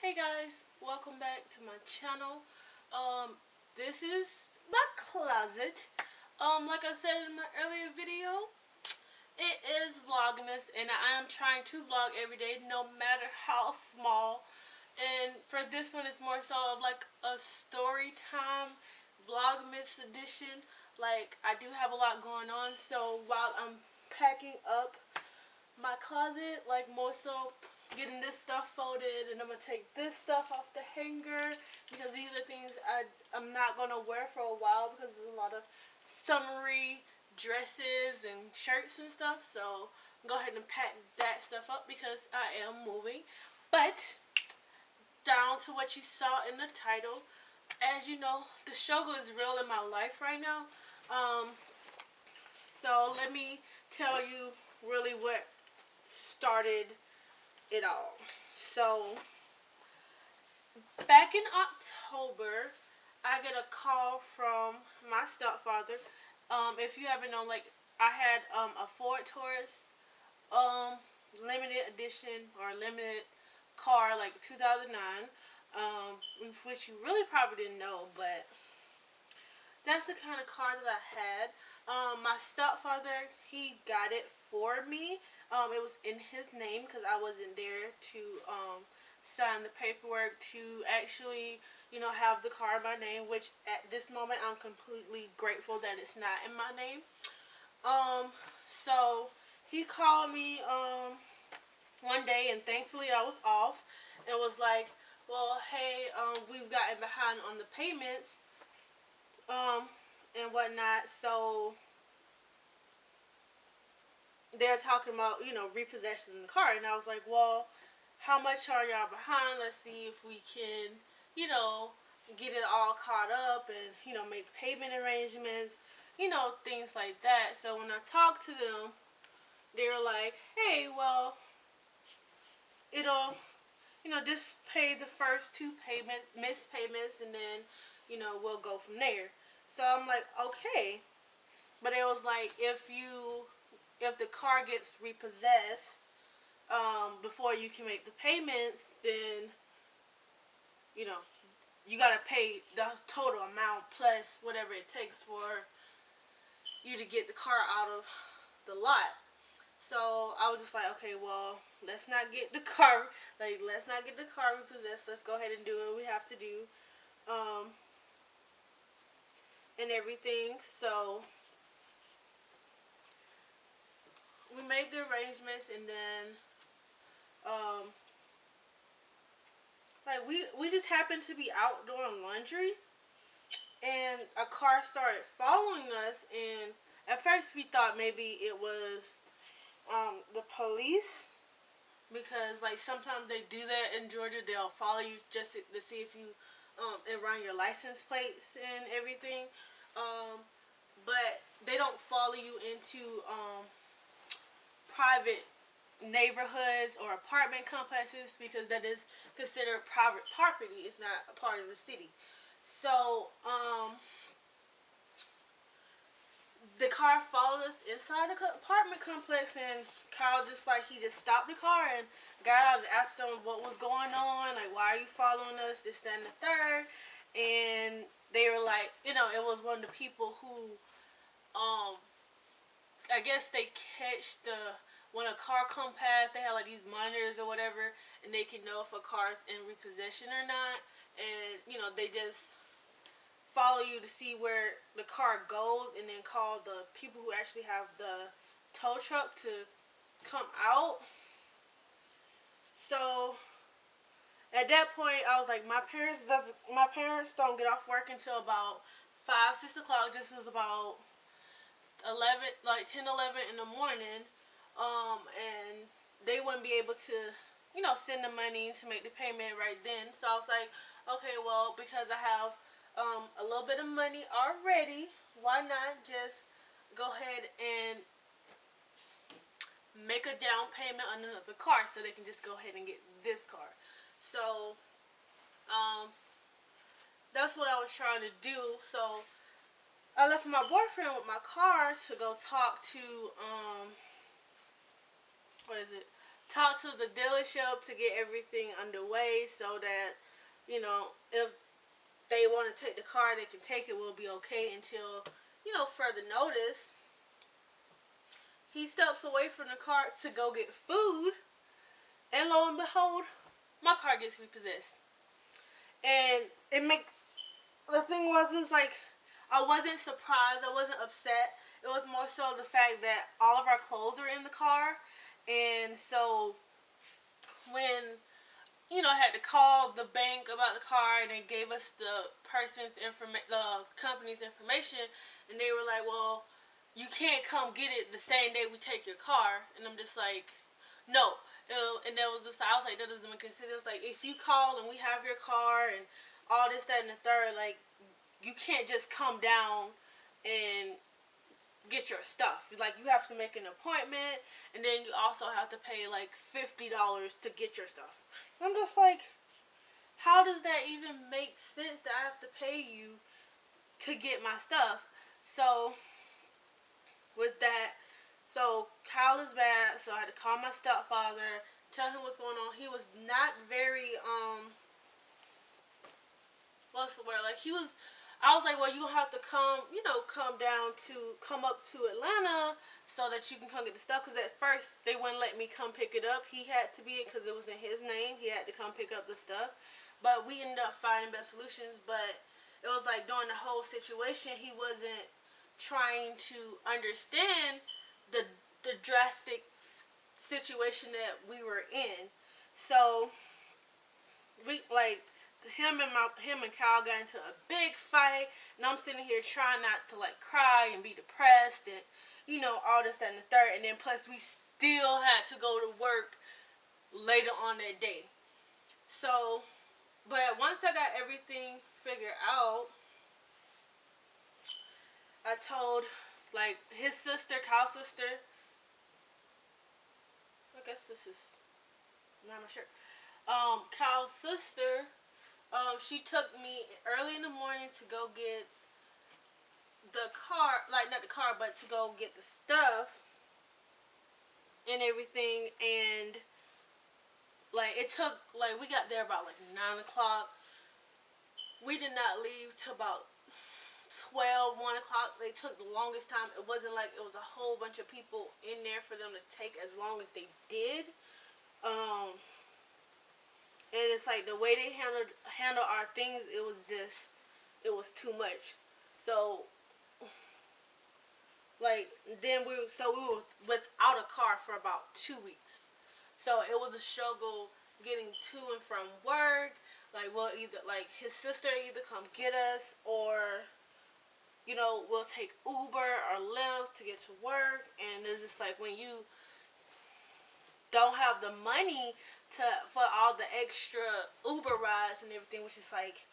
Hey guys, welcome back to my channel. This is my closet. Like I said in my earlier video, it is Vlogmas, and I am trying to vlog every day, no matter how small. And for this one, it's more so of like a story time Vlogmas edition. Like, I do have a lot going on, so while I'm packing up my closet, like more so getting this stuff folded, and I'm gonna take this stuff off the hanger because these are things I'm not gonna wear for a while because there's a lot of summery dresses and shirts and stuff. So go ahead and pack that stuff up because I am moving. But down to what you saw in the title, as you know, the struggle is real in my life right now. So let me tell you really what started it all. So back in October, I get a call from my stepfather. If you haven't known, like, I had a Ford Taurus limited edition or limited car, like 2009, which you really probably didn't know, but that's the kind of car that I had. My stepfather, he got it for me. It was in his name because I wasn't there to sign the paperwork to actually, have the car in my name, which at this moment I'm completely grateful that it's not in my name. So he called me one day, and thankfully I was off, and was like, well, hey, we've gotten behind on the payments and whatnot, so they're talking about, repossessing the car. And I was like, well, how much are y'all behind? Let's see if we can, get it all caught up and, make payment arrangements, things like that. So when I talked to them, they were like, hey, well, it'll, just pay the first two payments, missed payments, and then, we'll go from there. So I'm like, okay. But it was like, if the car gets repossessed before you can make the payments, then you gotta pay the total amount plus whatever it takes for you to get the car out of the lot. So I was just like, okay, well, let's not get the car repossessed. Let's go ahead and do what we have to do, and everything. So we made the arrangements, and then we just happened to be out doing laundry, and a car started following us. And at first we thought maybe it was the police, because like sometimes they do that in Georgia. They'll follow you just to see if you and run your license plates and everything, but they don't follow you into private neighborhoods or apartment complexes, because that is considered private property. It's not a part of the city. So the car followed us inside the apartment complex, and Kyle he just stopped the car and got out and asked them what was going on, like, why are you following us, this, that, and the third. And they were like, it was one of the people who I guess they catch when a car come past, they have like these monitors or whatever, and they can know if a car is in repossession or not. And they just follow you to see where the car goes, and then call the people who actually have the tow truck to come out. So at that point, I was like, my parents don't get off work until about 5-6 o'clock. This was about 10, 11 in the morning, and they wouldn't be able to, send the money to make the payment right then. So I was like, okay, well, because I have a little bit of money already, why not just go ahead and make a down payment on another car so they can just go ahead and get this car. So that's what I was trying to do. So I left my boyfriend with my car to go talk to talk to the dealership to get everything underway so that, you know, if they want to take the car, they can take it. Will be okay until, you know, further notice. He steps away from the car to go get food, and lo and behold, my car gets repossessed. And the thing was, it was like, I wasn't surprised, I wasn't upset. It was more so the fact that all of our clothes are in the car, and so when, you know, I had to call the bank about the car, and they gave us the company's information, and they were like, well, you can't come get it the same day we take your car. And I'm just like, no. And there was this, I was like, that doesn't make sense. It was like, if you call and we have your car and all this, that, and the third, like, you can't just come down and get your stuff. Like, you have to make an appointment, and then you also have to pay like $50 to get your stuff. And I'm just like, how does that even make sense that I have to pay you to get my stuff? So with that, so Kyle is bad, so I had to call my stepfather, tell him what's going on. He was not very what's the word, like, I was like, well, you have to come up to Atlanta so that you can come get the stuff. Because at first they wouldn't let me come pick it up. He had to be it because it was in his name. He had to come pick up the stuff. But we ended up finding better solutions. But it was like, during the whole situation, he wasn't trying to understand the drastic situation that we were in. So him and Kyle got into a big fight, and I'm sitting here trying not to like cry and be depressed and, you know, all this, that, and the third. And then plus we still had to go to work later on that day. So, but once I got everything figured out, I told, like, his sister, Kyle's sister, I guess this is, I'm not sure, Kyle's sister, she took me early in the morning to go get the car, like, not the car, but to go get the stuff and everything. And like, it took, like, we got there about like 9 o'clock. We did not leave till about 1 o'clock. They took the longest time. It wasn't like it was a whole bunch of people in there for them to take as long as they did. And it's like the way they handle our things, it was too much. So, like, then we were without a car for about 2 weeks. So it was a struggle getting to and from work. Like, we'll either, like, his sister either come get us, or, you know, we'll take Uber or Lyft to get to work. And there's just like, when you don't have the money for all the extra Uber rides and everything, which is like,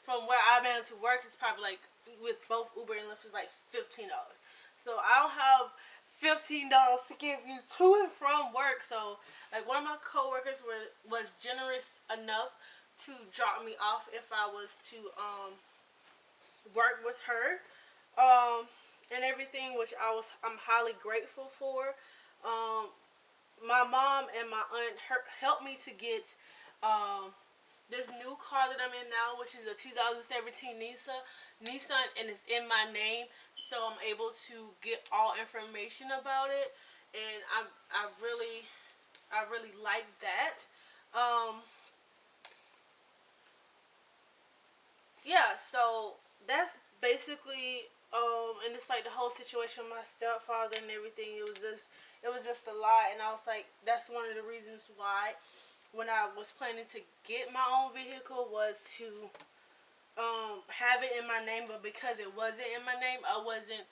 from where I'm at to work, it's probably like, with both Uber and Lyft, is like $15. So I don't have $15 to give you to and from work. So, like, one of my coworkers was generous enough to drop me off if I was to work with her, and everything, which I'm highly grateful for. My mom and my aunt helped me to get this new car that I'm in now, which is a 2017 Nissan, and it's in my name, so I'm able to get all information about it, and I really like that. Yeah, so that's basically, and it's like the whole situation with my stepfather and everything. It was just a lot, and I was like, that's one of the reasons why, when I was planning to get my own vehicle, was to have it in my name. But because it wasn't in my name, I wasn't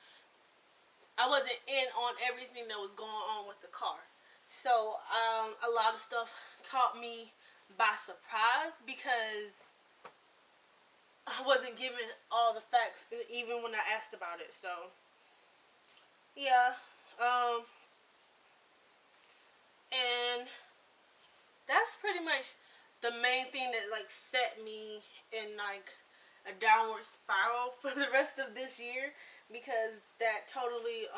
in on everything that was going on with the car. So a lot of stuff caught me by surprise, because I wasn't given all the facts even when I asked about it. So yeah, and that's pretty much the main thing that, like, set me in, like, a downward spiral for the rest of this year, because that totally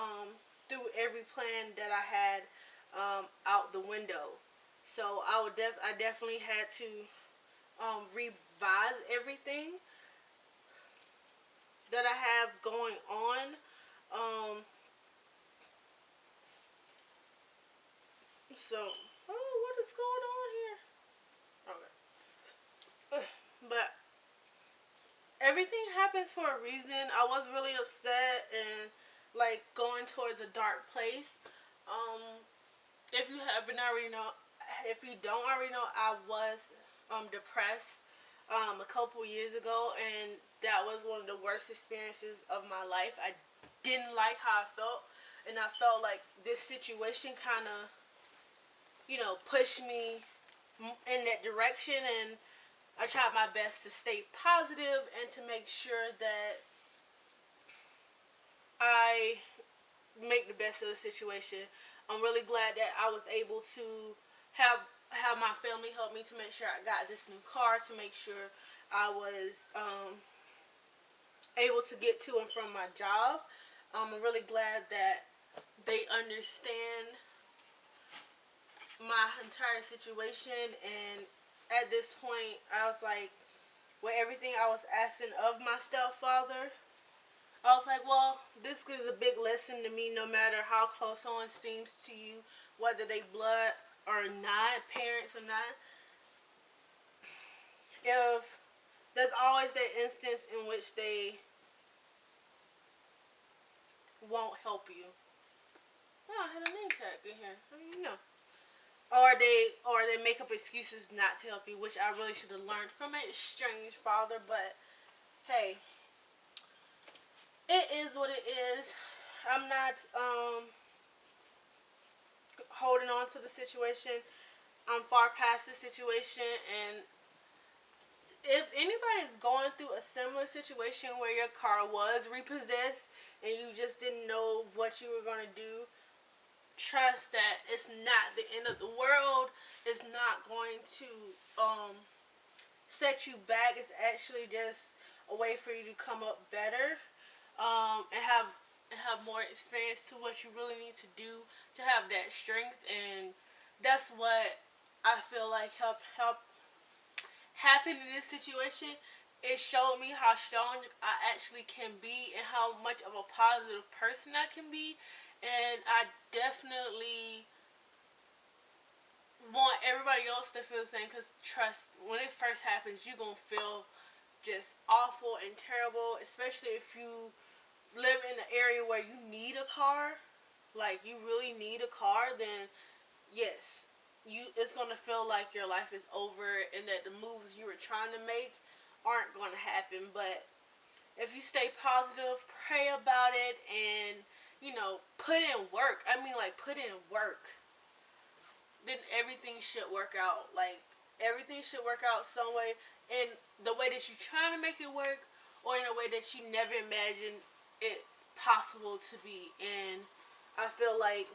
threw every plan that I had out the window. So I definitely had to revise everything that I have going on. So, oh, what is going on here? Okay. But everything happens for a reason. I was really upset and like going towards a dark place. If you haven't already know, if you don't already know, I was depressed a couple years ago, and that was one of the worst experiences of my life. I didn't like how I felt, and I felt like this situation kind of, pushed me in that direction, and I tried my best to stay positive and to make sure that I make the best of the situation. I'm really glad that I was able to have my family help me to make sure I got this new car, to make sure I was able to get to and from my job. I'm really glad that they understand my entire situation, and at this point I was like, with everything I was asking of my stepfather, I was like, well, this is a big lesson to me. No matter how close someone seems to you, whether they blood or not, parents or not, if there's always that instance in which they won't help you. Oh, I had a name tag in here. How do you know? Or they make up excuses not to help you, which I really should have learned from an estranged father. But hey, it is what it is. I'm not holding on to the situation. I'm far past the situation, and if anybody's going through a similar situation where your car was repossessed and you just didn't know what you were going to do, trust that it's not the end of the world. It's not going to set you back. It's actually just a way for you to come up better, and have more experience to what you really need to do to have that strength. And that's what I feel like help happened in this situation. It showed me how strong I actually can be and how much of a positive person I can be. And I definitely want everybody else to feel the same, because trust, when it first happens, you're going to feel just awful and terrible, especially if you live in an area where you need a car, like you really need a car. Then yes, it's going to feel like your life is over and that the moves you were trying to make aren't going to happen. But if you stay positive, pray about it, and put in work. I mean, like, put in work, then everything should work out. Like, everything should work out some way, in the way that you're trying to make it work, or in a way that you never imagined it possible to be. And I feel like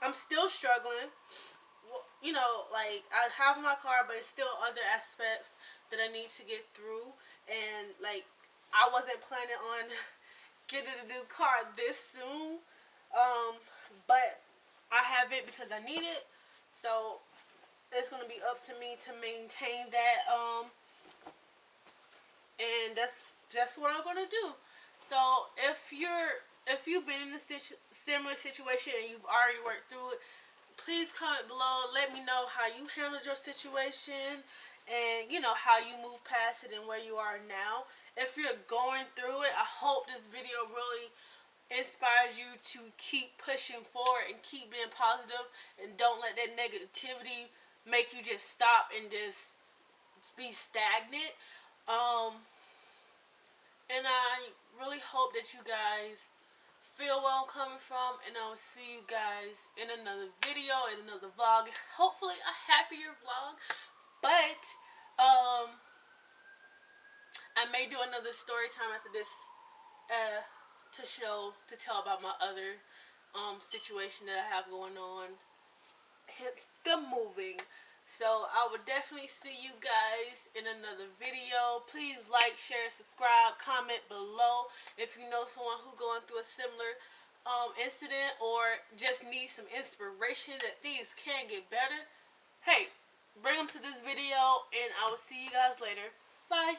I'm still struggling. Like, I have my car, but it's still other aspects that I need to get through. And like, I wasn't planning on getting a new car this soon, but I have it because I need it. So it's gonna be up to me to maintain that, and that's just what I'm gonna do. So if you've been in a similar situation and you've already worked through it, please comment below. Let me know how you handled your situation, and how you move past it and where you are now. If you're going through it, I hope this video really inspires you to keep pushing forward and keep being positive, and don't let that negativity make you just stop and just be stagnant. And I really hope that you guys feel where I'm coming from, and I will see you guys in another video, in another vlog. Hopefully a happier vlog. But I may do another story time after this, to tell about my other situation that I have going on, hence the moving. So I will definitely see you guys in another video. Please like, share, subscribe, comment below if you know someone who's going through a similar incident or just need some inspiration that things can get better, hey, bring them to this video and I will see you guys later. Bye.